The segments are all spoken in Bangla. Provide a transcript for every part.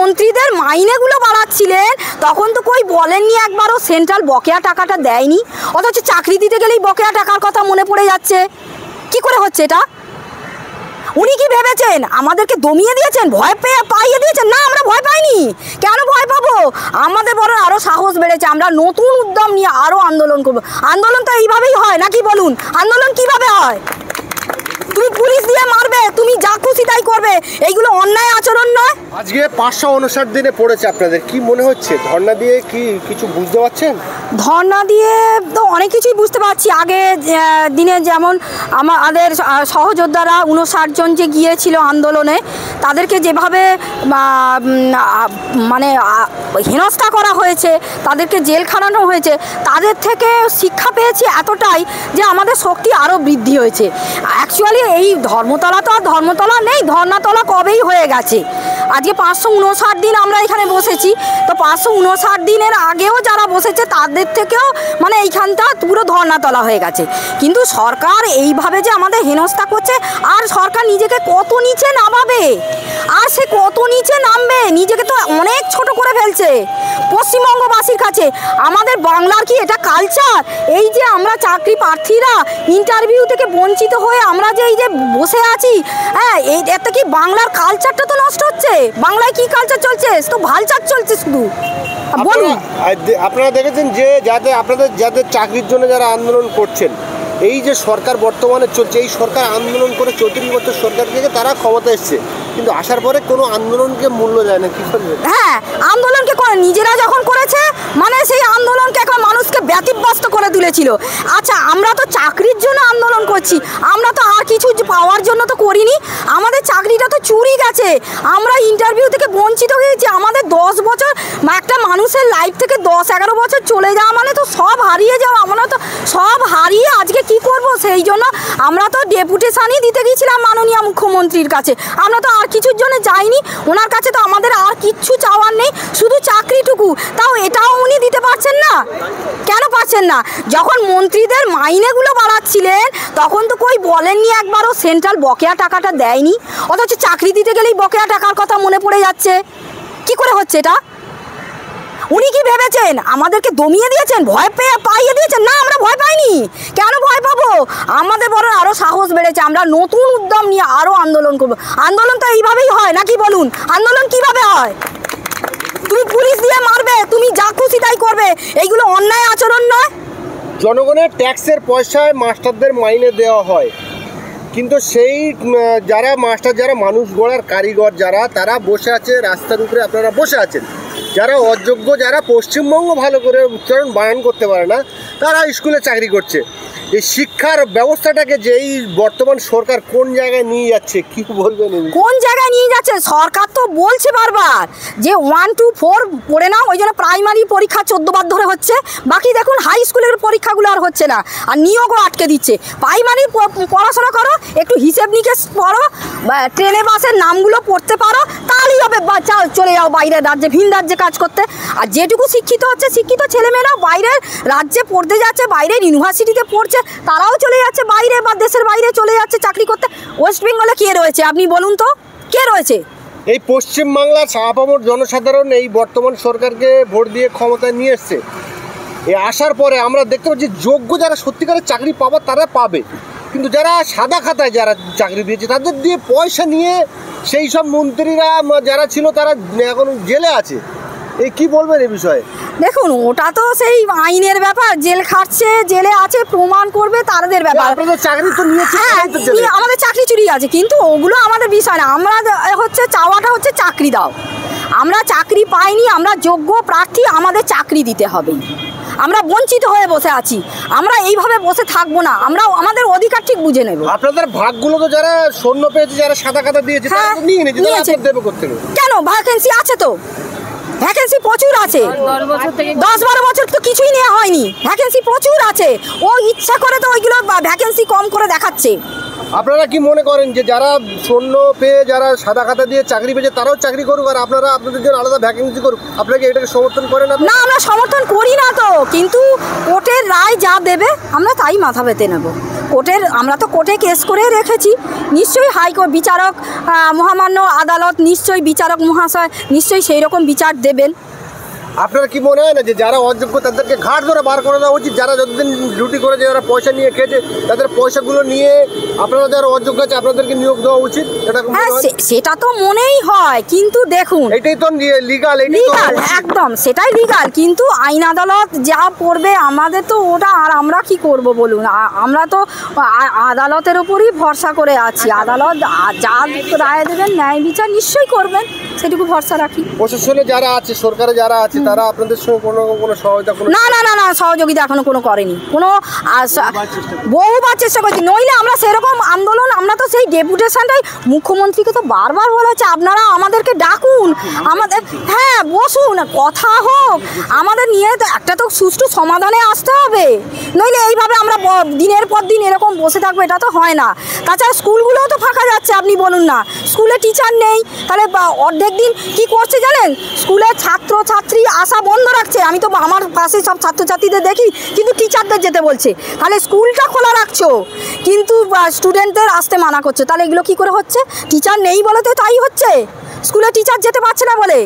মন্ত্রীদের মাইনেগুলো বাড়াচ্ছিলেন তখন তো কই বলেননি একবারও সেন্ট্রাল বকেয়া টাকাটা দেয়নি, অথচ চাকরি দিতে গেলেই বকেয়া টাকার কথা মনে পড়ে যাচ্ছে। কি করে হচ্ছে এটা? উনি কি ভেবেছেন আমাদেরকে দমিয়ে দিয়েছেন, ভয় পাইয়ে দিয়েছেন? না, আমরা ভয় পাইনি। কেন ভয় পাবো? আমাদের বরং আরও সাহস বেড়েছে, আমরা নতুন উদ্যম নিয়ে আরও আন্দোলন করবো। আন্দোলন তো এইভাবেই হয় নাকি বলুন? আন্দোলন কিভাবে হয়? তুমি পুলিশ দিয়ে মারবে, তুমি যা খুশি তাই করবে, এইগুলো অন্যায় আচরণ নয়? আজকে 559 দিনে পড়েছে, আপনাদের কি মনে হচ্ছে? ধর্ণা দিয়ে কি কিছু বুঝতে পারছেন? ধর্ণা দিয়ে তো অনেক কিছুই বুঝতে পারছি। আগে দিনে যেমন আমাদের সহযোদ্ধারা 59 জন যে গিয়েছিল আন্দোলনে, তাদেরকে যেভাবে মানে হেনস্থা করা হয়েছে, তাদেরকে জেল খাটানো হয়েছে, তাদের থেকে শিক্ষা পেয়েছি এতটাই যে আমাদের শক্তি আরও বৃদ্ধি হয়েছে। অ্যাকচুয়ালি এই ধর্মতলা তো আর ধর্মতলা নেই, ধর্নাতলা কবেই হয়ে গেছে। আজকে 559 দিন আমরা এখানে বসেছি, তো 559 দিনের আগেও যারা বসেছে তাদের থেকেও মানে এইখানটা পুরো ধর্নাতলা হয়ে গেছে। কিন্তু সরকার এইভাবে যে আমাদের হেনস্থা করছে, আর সরকার নিজেকে কত নিচে নামাবে, আর সে কত নিচে নামবে? নিজেকে তো অনেক ছোট করে ফেলছে পশ্চিমবঙ্গবাসীর কাছে। আমাদের বাংলার কি এটা কালচার? এই যে আমরা চাকরি প্রার্থীরা ইন্টারভিউ থেকে বঞ্চিত হয়ে আমরা যে এই যে বসে আছি, হ্যাঁ, এতে কি বাংলার কালচারটা তো নষ্ট হচ্ছে? বাংলায় কি কালচার চলছে? তো ভালচার চলছে শুধু। বলুন, আপনারা দেখেছেন যে যাদের চাকরির জন্য যারা আন্দোলন করছেন, এই যে সরকার বর্তমানে চলছে, এই সরকার আন্দোলন করে 34 বছর সরকার থেকে তারা ক্ষমতা এসছে, কিন্তু আসার পরে কোনো আন্দোলনকে মূল্য দেয় না। কি করবে? হ্যাঁ, আন্দোলনকে করে নিজেরা যখন করেছে, মানে সেই আন্দোলনকে এখন মানুষকে ব্যতিব্যস্ত করে তুলেছিল। আচ্ছা, আমরা তো চাকরির জন্য আন্দোলন করছি, আমরা তো আর কিছু পাওয়ার জন্য তো করিনি। আমাদের চাকরিটা তো চুরি গেছে, আমরা ইন্টারভিউ থেকে বঞ্চিত হয়েছি। আমাদের 10 বছর, একটা মানুষের লাইফ থেকে 10-11 বছর চলে যাওয়া মানে তো সব হারিয়ে যাওয়া। আমরা তো সব হারিয়ে আজকে কি করব? সেই জন্য আমরা তো ডেপুটেশনই দিতে গিয়েছিলাম মাননীয় মুখ্যমন্ত্রীর কাছে। আমরা তো আর কিছুর জন্য যাইনি, ওনার কাছে তো আমাদের আর কিচ্ছু চাওয়ার নেই, শুধু চাকরিটুকু। তাও এটাও উনি দিতে পারছেন না। কেন পারছেন না? যখন মন্ত্রীদের মাইনেগুলো বাড়াচ্ছিলেন তখন তো কই বলেননি একবারও সেন্ট্রাল বকেয়া টাকাটা দেয়নি, অথচ চাকরি দিতে গেলেই বকেয়া টাকার কথা মনে পড়ে যাচ্ছে। কি করে হচ্ছে এটা? উনি কি ভেবেছেন আমাদেরকে দমিয়ে দিয়েছেন, ভয় পাইয়ে দিয়েছেন? না, আমরা ভয় পাইনি। কেন ভয় পাবো? আমাদের বরং আরও সাহস বেড়েছে, আমরা নতুন উদ্যম নিয়ে আরও আন্দোলন করবো। আন্দোলন তো এইভাবেই হয় নাকি বলুন? আন্দোলন কিভাবে হয়? তুমি পুলিশ দিয়ে মারবে, তুমি যা খুশি তাই করবে, এইগুলো অন্যায় আচরণ নয়? জনগণের ট্যাক্সের পয়সায় মাস্টারদের মাইনে দেওয়া হয়, কিন্তু সেই যারা মাস্টার, যারা মানুষ গড়ার কারিগর, তারা বসে আছে রাস্তার উপরে। আপনারা বসে আছেন, যারা অযোগ্য, যারা পশ্চিমবঙ্গ ভালো করে উচ্চারণ বানান করতে পারে না, তারা স্কুলে চাকরি করছে। এই শিক্ষার ব্যবস্থাটাকে যে এই বর্তমান সরকার কোন জায়গায় নিয়ে যাচ্ছে, কি বলবেন? কোন জায়গায় নিয়ে যাচ্ছে? সরকার তো বলছে বারবার যে 1 to 4 পড়ে নাও, ওই জন্য প্রাইমারি পরীক্ষা 14 বার ধরে হচ্ছে। বাকি দেখুন হাই স্কুলের পরীক্ষাগুলো আর হচ্ছে না, আর নিয়োগও আটকে দিচ্ছে। প্রাইমারি পড়াশোনা করো, একটু হিসেব নিকেশ পড়ো, ট্রেনে বাসের নামগুলো পড়তে পারো, তাহলেই হবে। চলে যাও বাইরের রাজ্যে, ভিন রাজ্যে কাজ করতে। আর যেটুকু শিক্ষিত হচ্ছে, শিক্ষিত ছেলেমেয়েরাও বাইরের রাজ্যে পড়তে যাচ্ছে, বাইরের ইউনিভার্সিটিতে পড়ছে, তারাও চলে যাচ্ছে বাইরে বা দেশের বাইরে চলে যাচ্ছে চাকরি করতে। ওয়েস্ট বেঙ্গলে কে রয়েছে আপনি বলুন তো? কে রয়েছে? এই পশ্চিমবাংলার আপামর জনসাধারণ এই বর্তমান সরকারকে ভোট দিয়ে ক্ষমতায় নিয়ে এসছে। এই আসার পরে আমরা দেখতে পাচ্ছি যোগ্য যারা সত্যিকারের চাকরি পাবে তারা পাবে, কিন্তু যারা সাদা খাতায় যারা চাকরি দিয়েছে তাদের দিয়ে পয়সা নিয়ে সেই সব মন্ত্রীরা যারা ছিল তারা এখন জেলে আছে। এই কি বলবেন এই বিষয়ে? দেখুন, ওটা তো সেই আইনের ব্যাপার, জেল খাটছে, জেলে আছে, প্রমাণ করবে তাদের ব্যাপার। চাকরি তো নিয়েছে, আমাদের চাকরি চুরি আছে, কিন্তু ওগুলো আমাদের বিষয় না। আমরা হচ্ছে চাওয়াটা হচ্ছে চাকরি দাও। আমরা চাকরি পাইনি, আমরা যোগ্য প্রার্থী, আমাদের চাকরি দিতে হবে। আমরা বঞ্চিত হয়ে বসে আছি, আমরা এইভাবে বসে থাকবো না, আমরা আমাদের অধিকার ঠিক বুঝে নেব। আপনাদের ভাগগুলো তো যারা শূন্য পেয়েছে, যারা সাদা খাতা দিয়েছে, কেন? ভ্যাকেন্সি আছে তো, ভ্যাকেন্সি প্রচুর আছে। 10-12 বছর তো কিছুই নেওয়া হয়নি, ভ্যাকেন্সি প্রচুর আছে। ও ইচ্ছা করে তো ওইগুলো ভ্যাকেন্সি কম করে দেখাচ্ছে। আপনারা কি মনে করেন যে যারা শূন্য পেয়ে, যারা সাদা খাতা দিয়ে চাকরি পেয়েছে তারাও চাকরি করুক, আর আপনারা আপনাদের জন্য আলাদা ভ্যাকেন্সি করুক? আপনাকে এটাকে সমর্থন করেন? না, আমরা সমর্থন করি না তো, কিন্তু কোর্টের রায় যা দেবে আমরা তাই মাথা পেতে নেব। কোর্টের আমরা তো কোর্টে কেস করে রেখেছি, নিশ্চয়ই হাইকোর্ট বিচারক মহামান্য আদালত নিশ্চয়ই বিচারক মহাশয় নিশ্চয়ই সেই রকম বিচার দেবেন। আপনার কি মনে হয় না যে যারা অযোগ্য তাদেরকে ঘাট ধরে বার করে দেওয়া উচিত? যারা যতদিন ডিউটি করে যারা পয়সা নিয়ে খেয়েছে তাদের পয়সাগুলো নিয়ে আপনারা যারা অযোগ্য আছে আপনাদেরকে নিয়োগ দেওয়া উচিত, এটা হ্যাঁ সেটা তো মনেই হয়, কিন্তু দেখুন এটাই তো লিগাল, লিগাল একদম সেটাই লিগাল, কিন্তু আইন আদালত যা করবে আমাদের তো ওটা আর আমরা কি করব বলুন। আমরা তো আদালতের উপরই ভরসা করে আছি, আদালত যা রায় দেবেন ন্যায় বিচার নিশ্চয়ই করবেন, সেটুকু ভরসা রাখি। প্রশাসনে যারা আছে, সরকারে যারা আছে, তারা আপনাদের সঙ্গে কোনো সহায়তা না সহযোগিতা এখনো কোনো করেনি, কোনো বহুবার চেষ্টা করছি, নইলে আমরা সেরকম আন্দোলন আমরা তো সেই ডেপুটেশনটাই মুখ্যমন্ত্রীকে তো বারবার বলা হচ্ছে আপনারা আমাদেরকে ডাকুন, আমাদের হ্যাঁ বসুন কথা হোক, আমাদের নিয়ে তো একটা তো সুষ্ঠু সমাধানে আসতে হবে, নইলে এইভাবে আমরা দিনের পর দিন এরকম বসে থাকবো, এটা তো হয় না। তাছাড়া স্কুলগুলোও তো ফাঁকা যাচ্ছে, আপনি বলুন না, স্কুলে টিচার নেই, তাহলে অর্ধেক দিন কি করছে জানেন, স্কুলের ছাত্রছাত্রী আসা বন্ধ রাখছে, আমি তো আমার পাশে সব ছাত্রছাত্রীদের দেখি, কিন্তু টিচারদের যেতে বলছে, তাহলে স্কুলটা খোলা রাখছো কিন্তু স্টুডেন্টদের আসতে মানা করছো, তাহলে এগুলো কি করে হচ্ছে? টিচার নেই বলে তো তাই হচ্ছে, স্কুলে টিচার যেতে পারছে না বলে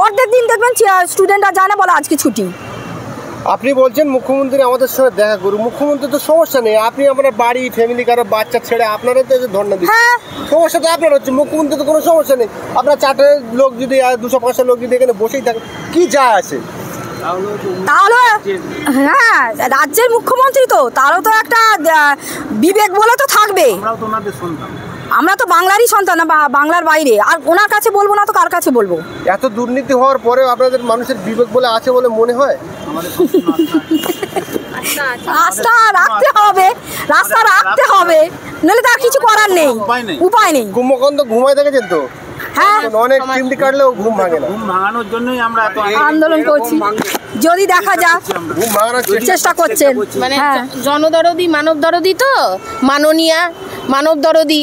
অর্ধেক দিন দেখবেন স্টুডেন্টরা যায় না, বলে আজকে ছুটি। আপনি বলছেন মুখ্যমন্ত্রী আমাদের সঙ্গে দেখা করুন, মুখ্যমন্ত্রী তো সমস্যা নেই, আপনি আপনার বাড়ি ফ্যামিলি কারো বাচ্চা ছেড়ে আপনারা তো ধর্ণা দিচ্ছেন, হ্যাঁ সমস্যা তো আপনার হচ্ছে, মুখ্যমন্ত্রী তো কোনো সমস্যা নেই, আপনার 4টে লোক যদি 200-500 লোক যদি এখানে বসেই থাকে কি যায় আসে? তাহলে হ্যাঁ রাজ্যের মুখ্যমন্ত্রী তো তারও তো একটা বিবেক বলে তো থাকবে, আমরা তো বাংলারই সন্তান না, বাংলার বাইরে, আর ওনার কাছে বলবো না তো কার কাছে বলবো? এত দুর্নীতি হওয়ার পরেও আপনাদের মানুষের বিবেক বলে আছে বলে মনে হয়? রাস্তা রাখতে হবে, নাহলে তার কিছু করার নেই, উপায় নেই। কুম্ভকর্ণ ঘুমায় দেখেছেন তো, হ্যাঁ অনেক চিমটি কাটলেও ঘুম ভাঙে না, ঘুম ভাঙানোর জন্যই আমরা এত আন্দোলন করছি, যদি দেখা যাক ঘুম ভাঙানোর চেষ্টা করছেন, মানে হ্যাঁ জনদরদি মানব দরদি তো মাননীয়া মানব দরদি